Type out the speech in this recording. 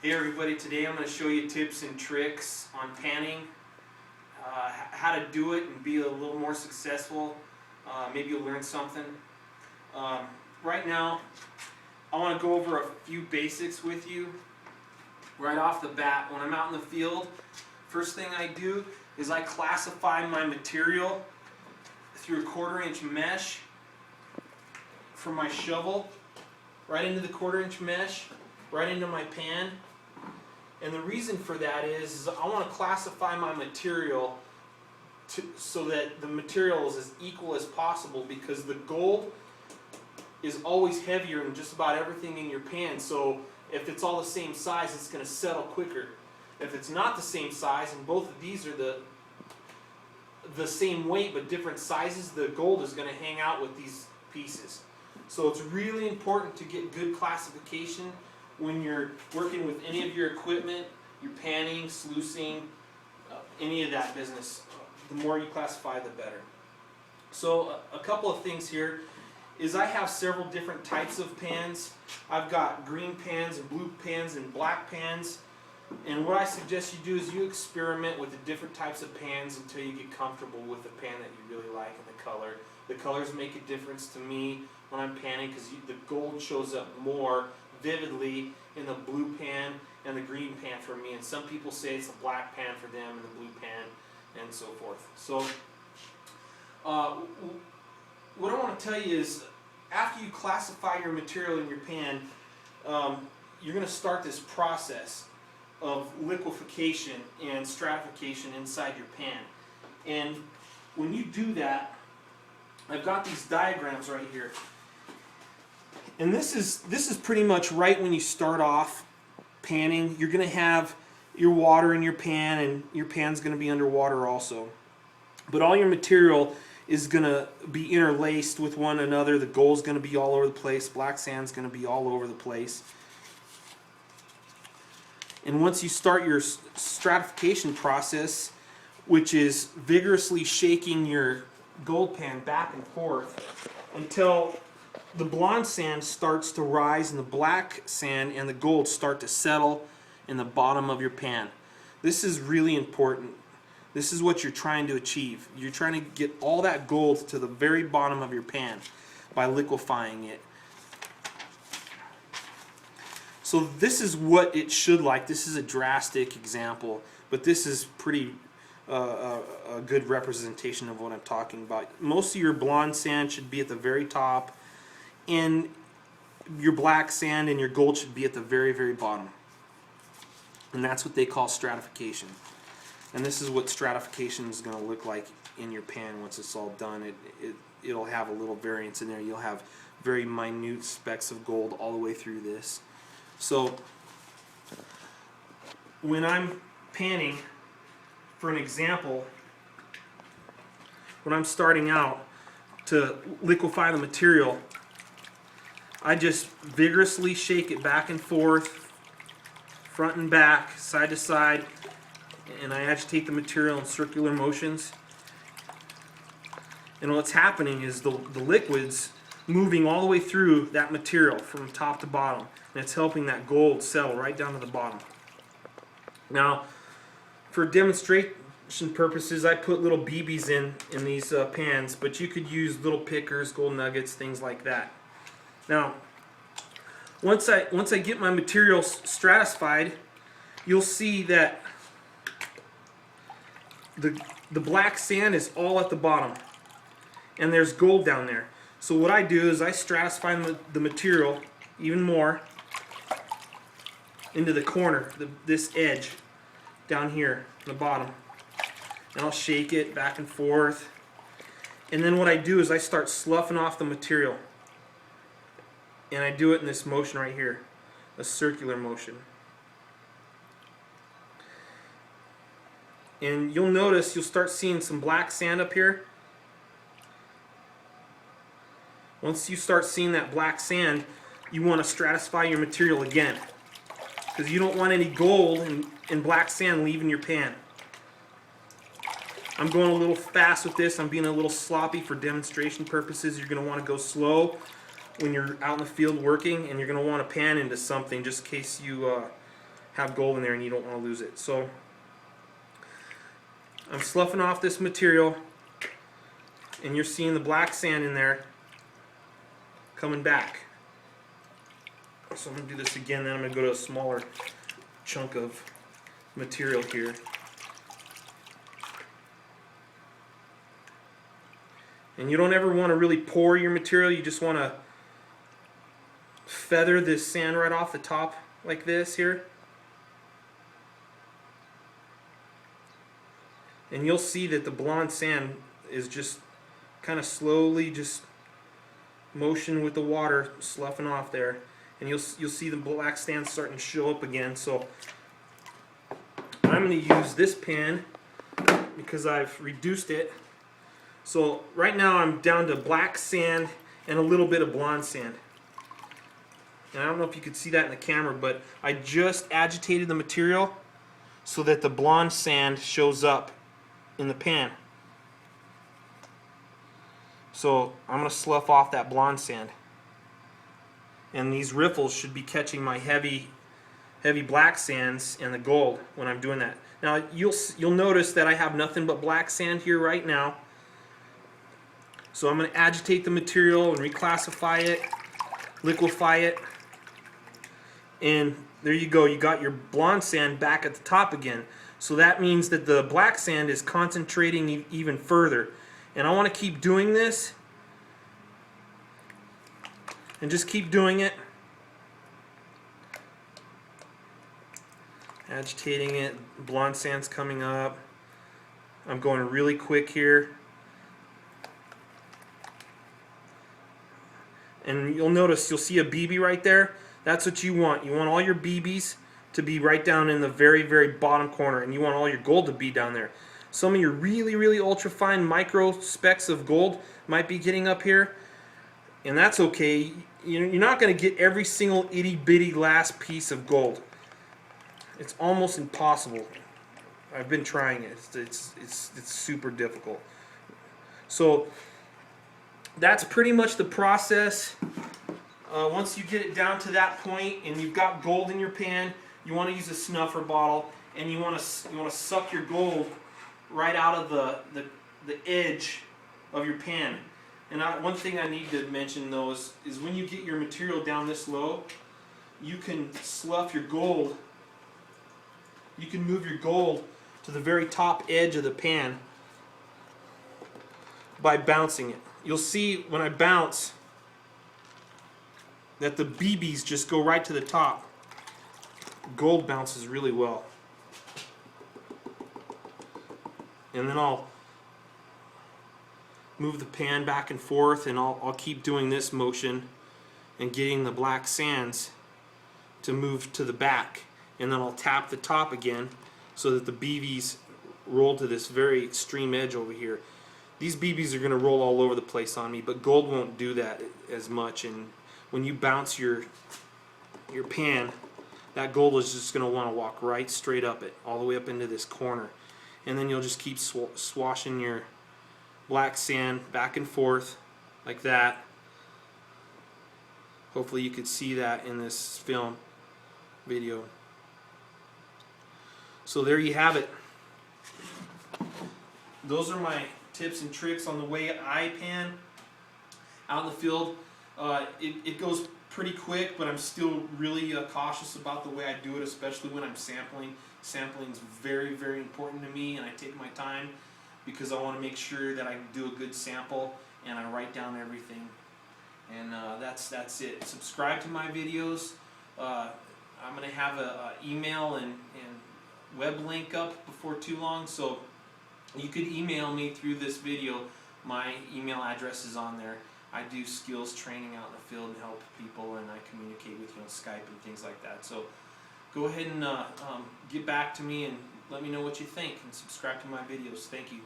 Hey everybody, today I'm going to show you tips and tricks on panning, how to do it and be a little more successful. Maybe you'll learn something. Right now, I want to go over a few basics with you. Right off the bat, when I'm out in the field, first thing I do is I classify my material through a 1/4 inch mesh from my shovel, right into the 1/4 inch mesh, right into my pan. And the reason for that is I want to classify my material so that the material is as equal as possible, because the gold is always heavier than just about everything in your pan. So if it's all the same size, it's going to settle quicker. If it's not the same size, and both of these are the same weight but different sizes, the gold is going to hang out with these pieces. So it's really important to get good classification when you're working with any of your equipment, your panning, sluicing, any of that business. The more you classify, the better. So a couple of things here is I have several different types of pans. I've got green pans and blue pans and black pans. And what I suggest you do is you experiment with the different types of pans until you get comfortable with the pan that you really like and the color. The colors make a difference to me when I'm panning, because the gold shows up more vividly in the blue pan and the green pan for me, and some people say it's the black pan for them and the blue pan and so forth. So what I want to tell you is, after you classify your material in your pan, you're going to start this process of liquefaction and stratification inside your pan. And when you do that, I've got these diagrams right here. And this is pretty much right when you start off panning. You're going to have your water in your pan, and your pan's going to be underwater also. But all your material is going to be interlaced with one another. The gold's going to be all over the place. Black sand's going to be all over the place. And once you start your stratification process, which is vigorously shaking your gold pan back and forth until the blonde sand starts to rise and the black sand and the gold start to settle in the bottom of your pan. This is really important. This is what you're trying to achieve. You're trying to get all that gold to the very bottom of your pan by liquefying it. So this is what it should like. This is a drastic example, but this is pretty a good representation of what I'm talking about. Most of your blonde sand should be at the very top, and your black sand and your gold should be at the very, very bottom. And that's what they call stratification. And this is what stratification is going to look like in your pan once it's all done. It'll have a little variance in there. You'll have very minute specks of gold all the way through this. So when I'm panning, for an example, when I'm starting out to liquefy the material, I just vigorously shake it back and forth, front and back, side to side, and I agitate the material in circular motions. And what's happening is the liquid's moving all the way through that material from top to bottom, and it's helping that gold settle right down to the bottom. Now, for demonstration purposes, I put little BBs in these pans, but you could use little pickers, gold nuggets, things like that. Now, once I get my material stratified, you'll see that the black sand is all at the bottom, and there's gold down there. So what I do is I stratify the material even more into the corner, this edge down here on the bottom, and I'll shake it back and forth. And then what I do is I start sloughing off the material, and I do it in this motion right here, a circular motion. And you'll notice, you'll start seeing some black sand up here. Once you start seeing that black sand, you want to stratify your material again, because you don't want any gold and black sand leaving your pan. I'm going a little fast with this. I'm being a little sloppy for demonstration purposes. You're going to want to go slow when you're out in the field working, and you're going to want to pan into something just in case you have gold in there and you don't want to lose it. So I'm sloughing off this material, and you're seeing the black sand in there coming back. So I'm going to do this again, then I'm going to go to a smaller chunk of material here. And you don't ever want to really pour your material, you just want to feather this sand right off the top like this here. And you'll see that the blonde sand is just kind of slowly just motion with the water sloughing off there. And you'll see the black sand starting to show up again. So I'm going to use this pan because I've reduced it. So right now I'm down to black sand and a little bit of blonde sand. And I don't know if you could see that in the camera, but I just agitated the material so that the blonde sand shows up in the pan. So I'm going to slough off that blonde sand. And these riffles should be catching my heavy black sands and the gold when I'm doing that. Now you'll notice that I have nothing but black sand here right now. So I'm going to agitate the material and reclassify it, liquefy it, and there you go. You got your blonde sand back at the top again. So that means that the black sand is concentrating even further. And I want to keep doing this and just keep doing it. Agitating it, blonde sand's coming up. I'm going really quick here. And you'll notice, you'll see a BB right there. That's what you want. You want all your BBs to be right down in the very, very bottom corner, and you want all your gold to be down there. Some of your really, really ultra fine micro specks of gold might be getting up here, and that's okay. You're not going to get every single itty bitty last piece of gold. It's almost impossible. I've been trying it. It's super difficult. So that's pretty much the process. Once you get it down to that point and you've got gold in your pan, you want to use a snuffer bottle, and you want to suck your gold right out of the edge of your pan. And one thing I need to mention though is when you get your material down this low, you can slough your gold. You can move your gold to the very top edge of the pan by bouncing it. You'll see when I bounce that the BBs just go right to the top. Gold bounces really well. And then I'll move the pan back and forth, and I'll keep doing this motion and getting the black sands to move to the back. And then I'll tap the top again so that the BBs roll to this very extreme edge over here. These BBs are going to roll all over the place on me, but gold won't do that as much. And when you bounce your pan, that gold is just going to want to walk right straight up it, all the way up into this corner. And then you'll just keep swashing your black sand back and forth like that. Hopefully you could see that in this film video. So there you have it. Those are my tips and tricks on the way I pan out in the field. It goes pretty quick, but I'm still really cautious about the way I do it, especially when I'm sampling. Sampling is very, very important to me, and I take my time because I want to make sure that I do a good sample and I write down everything. And that's it. Subscribe to my videos. I'm going to have an email and web link up before too long, so you could email me through this video. My email address is on there. I do skills training out in the field and help people, and I communicate with you on Skype and things like that. So go ahead and get back to me and let me know what you think, and subscribe to my videos. Thank you.